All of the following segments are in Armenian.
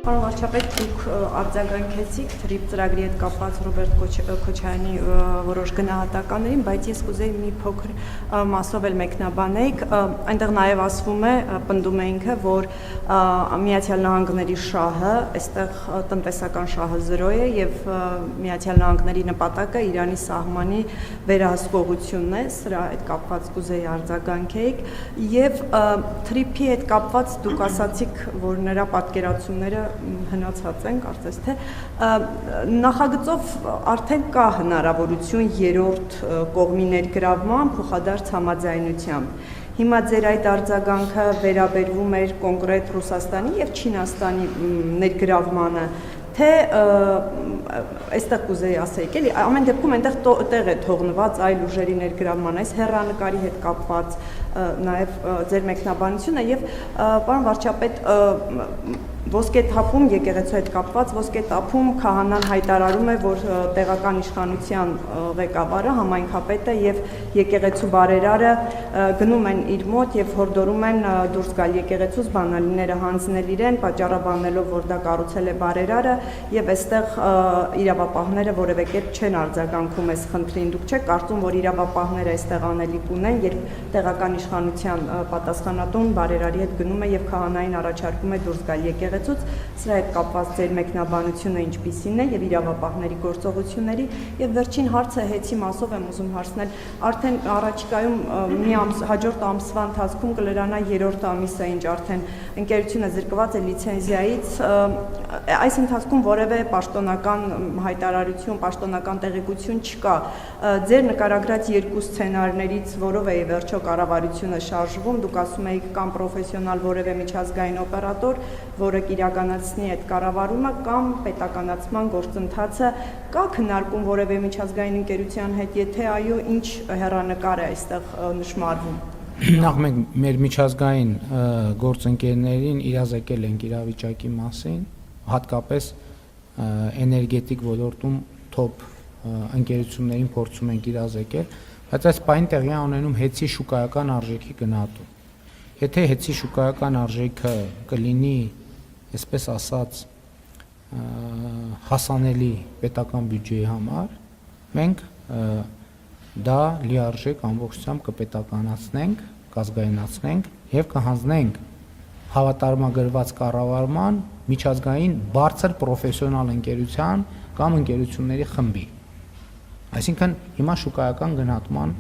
Պարոն վարչապետ, դուք արձագանքեցիք թրիփ ծրագրի հետ կապված Ռոբերտ Քոչարյանի որոշ գնահատականներին, բայց ես կուզեի մի փոքր մասով էլ մեկնաբանեիք, այնտեղ նաև ասվում է, պնդում է ինքը, որ Միացյալ Նահանգների շահը, այստեղ տնտեսական շահը 0 է եւ Միացյալ Նահանգների նպատակը Իրանի սահմանի վերահսկողությունն է, սրա հետ կապված կուզեի արձագանքեիք եւ թրիփի հետ կապված դուք ասացիք, որ նրա պատկերացումները հնացած են, կարծես թե նախագծով արդեն կա հնարավորություն երրորդ կողմի ներգրավման փոխադարձ համաձայնությամբ։ Հիմա ձեր այդ արձագանքը վերաբերվում էր կոնկրետ Ռուսաստանի եւ Չինաստանի ներգրավմանը, թե այստեղ կուզեի ասեիք, էլի ամեն դեպքում այնտեղ տեղ է թողնված այլ ուժերի ներգրավման, այս հեռանկարի հետ կապված նաև ձեր մեկնաբանությունը եւ պարոն վարչապետ Ոսկե թափում եկեղեցու հետ կապված ոսկե թափում քահանան հայտարարում է, որ տեղական իշխանության ղեկավարը, համայնքապետը եւ եկեղեցու բարերարը գնում են իր մոտ եւ հորդորում են դուրս գալ եկեղեցուց, բանալիները հանձնել իրեն, պատճառաբանելով, որ դա կառուցել է բարերարը եւ այստեղ իրավապահները որևէ կերպ չեն արձագանքում այս խնդրին։ Դուք չեք կարծում, որ իրավապահները այստեղ անելիք ունեն, երբ տեղական իշխանության պատասխանատուն բարերարի հետ գնում է եւ քահանային առաջարկում է դուրս գալ եկեղեցուց, սրա հետ կապված ձեր մեկնաբանությունը ինչպիսին է եւ իրավապահների գործողությունների եւ վերջին հարցը հեծի մասով եմ ուզում հարցնել, արդեն առաջիկայում մի հաջորդ ամսվա ընթացքում կլրանա երրորդ ամիսը, ինչ արդեն ընկերությունը զրկված է լիցենզիայից, այս ընթացքում որևէ պաշտոնական հայտարարություն, պաշտոնական տեղեկություն չկա։ Ձեր նկարագրած երկու սցենարներից որով է ի վերջո կառավարությունը շարժվում, դուք ասում եք կամ պրոֆեսիոնալ որևէ միջազգային օպերատոր, որը կիրականացնի այդ կառավարումը կամ պետականացման գործընթացը, կա քննարկում որևէ միջազգային ընկերության հետ, եթե այո, ինչ հեռանկար է այստեղ նշմարվում։ Նախ մենք մեր միջազգային գործընկերներին իրազեկել ենք իրավիճակի մասին, հատկապես էներգետիկ ոլորտում թոփ ընկերություններին փորձում ենք իրազեկել, բայց այս պայն տեղի ունենում հեծի շուկայական արժեքի գնահատում։ Եթե հեծի շուկայական արժեքը կլինի, այսպես ասած, հասանելի պետական բյուջեի համար, մենք դա լիարժեք ամբողջությամբ կպետականացնենք, կազգայնացնենք եւ կհանձնենք հավատարմագրված կառավարման միջազգային բարձր պրոֆեսիոնալ ընկերության կամ ընկերությունների խմբի։ Այսինքն հիմա շուկայական գնահատման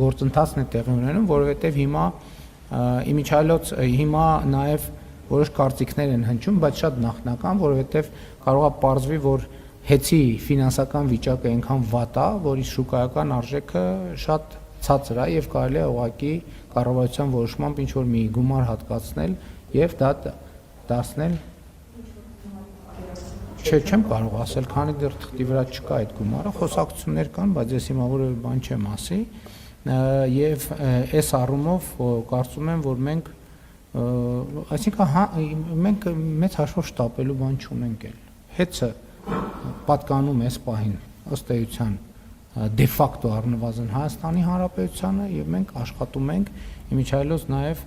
գործընթացն է տեղի ունենում, որովհետեւ հիմա նաեւ որոշ կարծիքներ են հնչում, բայց շատ նախնական, որովհետեւ կարող է պարզվի, որ հեծի ֆինանսական վիճակը այնքան վատ է, որ իր շուկայական արժեքը շատ ցածր է եւ կարելի է ուղղակի կառավարության որոշմամբ ինչ որ մի գումար հատկացնել եւ դա դարձնել չեմ կարող ասել, քանի դեռ թղթի վրա չկա այդ գումարը, խոսակցություններ կան, բայց ես հիմա որևէ բան չեմ ասի եւ այս առումով կարծում եմ, որ մենք այսինքն մենք մեծ հաշվով շտապելու բան չունենք էլ։ Հեծը պատկանում է այս պահին ըստ էության դե ֆակտո առնվազն Հայաստանի Հանրապետությանը եւ մենք աշխատում ենք իմիջայլոց նաեւ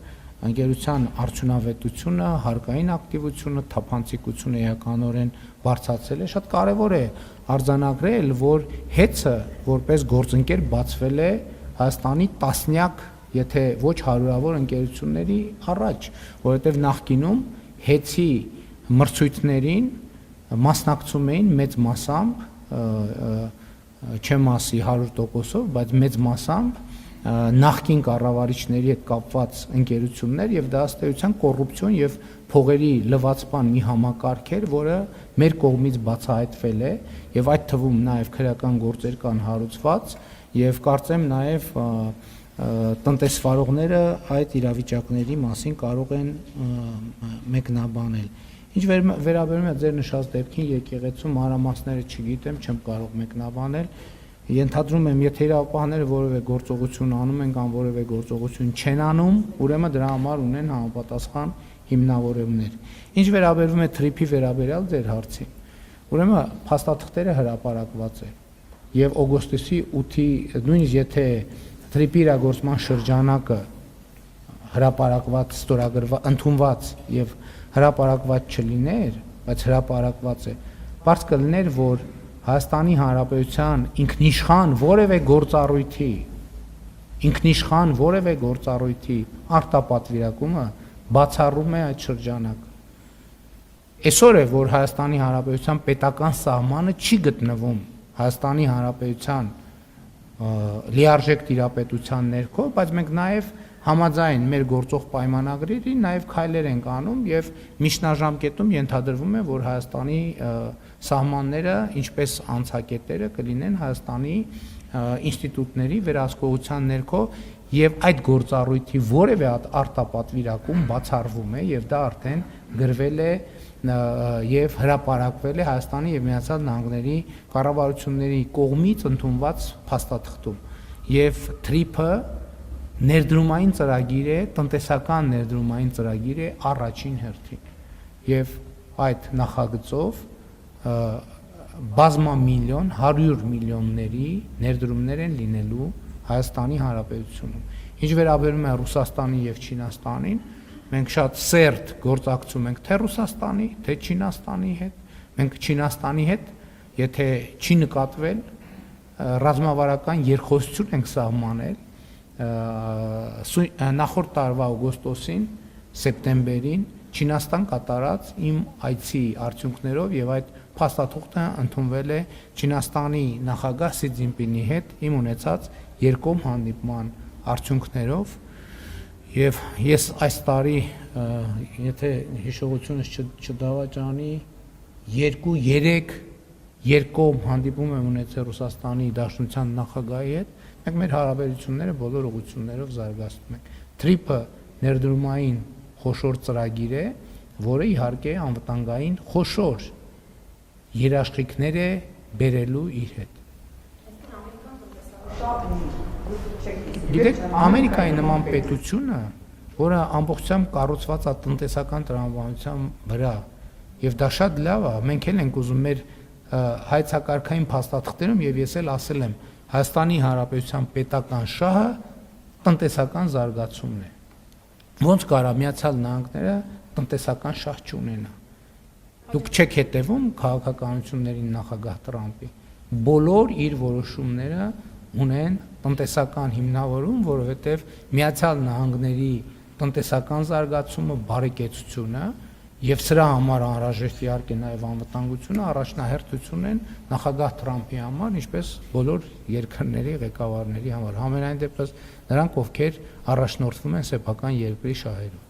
ընկերության արդյունավետությունը, հարկային ակտիվությունը, թափանցիկությունը էականորեն բարձրացել է, շատ կարեւոր է արձանագրել, որ հեծը որպես գործընկեր բացվել է Հայաստանի տասնյակ, եթե ոչ հարյուրավոր ընկերությունների առաջ, որովհետեւ նախկինում հեծի մրցույթներին մասնակցում էին մեծ մասամբ, չեմ ասի 100%-ով, բայց մեծ մասամբ նախկին կառավարիչների հետ կապված ընկերություններ եւ դա ըստ էության կոռուպցիոն եւ փողերի լվացման մի համակարգ էր, որը մեր կողմից բացահայտվել է եւ այդ թվում նաեւ քրեական գործեր կան հարուցված եւ կարծեմ նաեւ տնտեսվարողները այդ իրավիճակների մասին կարող են մեկնաբանել։ Ինչ վերաբերում է ձեր նշած դեպքին եկեղեցու մանրամասները չգիտեմ, չեմ կարող մեկնաբանել։ Ենթադրում եմ, եթե իրավապահները որևէ գործողություն անում են կամ որևէ գործողություն չեն անում, ուրեմն դրա համար ունեն համապատասխան հիմնավորումներ։ Ինչ վերաբերում է թրիփի վերաբերյալ ձեր հարցին, ուրեմն փաստաթղթերը հրապարակված է եւ օգոստոսի 8-ի նույնիսկ եթե թրիփի իրագործման շրջանակը հրապարակված, ստորագրված, ընդունված եւ հրապարակված չլիներ, բայց հրապարակված է, բարձ կլիներ, որ Հայաստանի Հանրապետության ինքնիշխան որևէ գործառույթի արտապատվիրակումը բացառում է այդ շրջանակը։ Այսօր է, որ Հայաստանի Հանրապետության պետական սահմանը չի գտնվում Հայաստանի Հանրապետության լիարժեք տիրապետության ներքո, բայց մենք նաև համաձայն մեր գործող պայմանագրերի նաև քայլեր ենք անում եւ միջնաժամկետում ենթադրվում է, որ Հայաստանի սահմանները, ինչպես անցակետերը կլինեն Հայաստանի ինստիտուտների վերահսկողության ներքո եւ այդ գործառույթի որևէ արտապատվիրակում բացառվում է եւ դա արդեն գրվել է եւ հրապարակվել է Հայաստանի եւ Միացյալ Նահանգների կառավարությունների կողմից ընդունված փաստաթղթում եւ TRIP-ը ներդրումային ծրագիր է, տնտեսական ներդրումային ծրագիր է առաջին հերթին եւ այդ նախագծով բազմամիլիոն 100 միլիոնների ներդրումներ են լինելու Հայաստանի Հանրապետությունում։ Ինչ վերաբերում է Ռուսաստանին եւ Չինաստանին, մենք շատ սերտ գործակցում ենք թե Ռուսաստանի, թե Չինաստանի հետ։ Մենք Չինաստանի հետ, եթե չի նկատվել, ռազմավարական երկխոսություն ենք սահմանել նախորդ տարվա օգոստոսին, սեպտեմբերին Չինաստան կատարած իմ այցի արդյունքներով եւ այդ փաստաթուղթը ընդունվել է Չինաստանի նախագահ Սի Ցզինպինի հետ իմ ունեցած երկկողմ հանդիպման արդյունքներով եւ ես այս տարի եթե հիշողությունս չդավաճանի 2-3 երկկողմ հանդիպում եմ ունեցել Ռուսաստանի Դաշնության նախագահի հետ, մենք մեր հարաբերությունները բոլոր ուղղություններով զարգացնում ենք։ TRIP-ը ներդրումային խոշոր ծրագիր է, որը իհարկե անվտանգային խոշոր երաշխիքներ է բերելու իր հետ։ Գիտեք, Ամերիկայի նման պետությունը, որը ամբողջությամբ կառուցված է տնտեսական տրամաբանության վրա, եւ դա շատ լավ է, մենք էլ ենք ուզում մեր հայցակարգային փաստաթղթերում եւ ես էլ ասել եմ, Հայաստանի Հանրապետության պետական շահը տնտեսական զարգացումն է։ Ոնց կարա Միացյալ Նահանգները տնտեսական շահ չունենա։ Դուք չեք հետևում քաղաքականություններին նախագահ Տրամպի։ Բոլոր իր որոշումները ունեն տնտեսական հիմնավորում, որովհետև Միացյալ Նահանգների տնտեսական զարգացումը, բարեկեցությունը եւ սրա համար անհրաժեշտ իհարկե նաեւ անվտանգությունը առաջնահերթություն են նախագահ Տրամպի համար, ինչպես բոլոր երկրների ղեկավարների համար։ Համենայն դեպս նրանք, ովքեր առաջնորդվում են սեփական երկրի շահերով։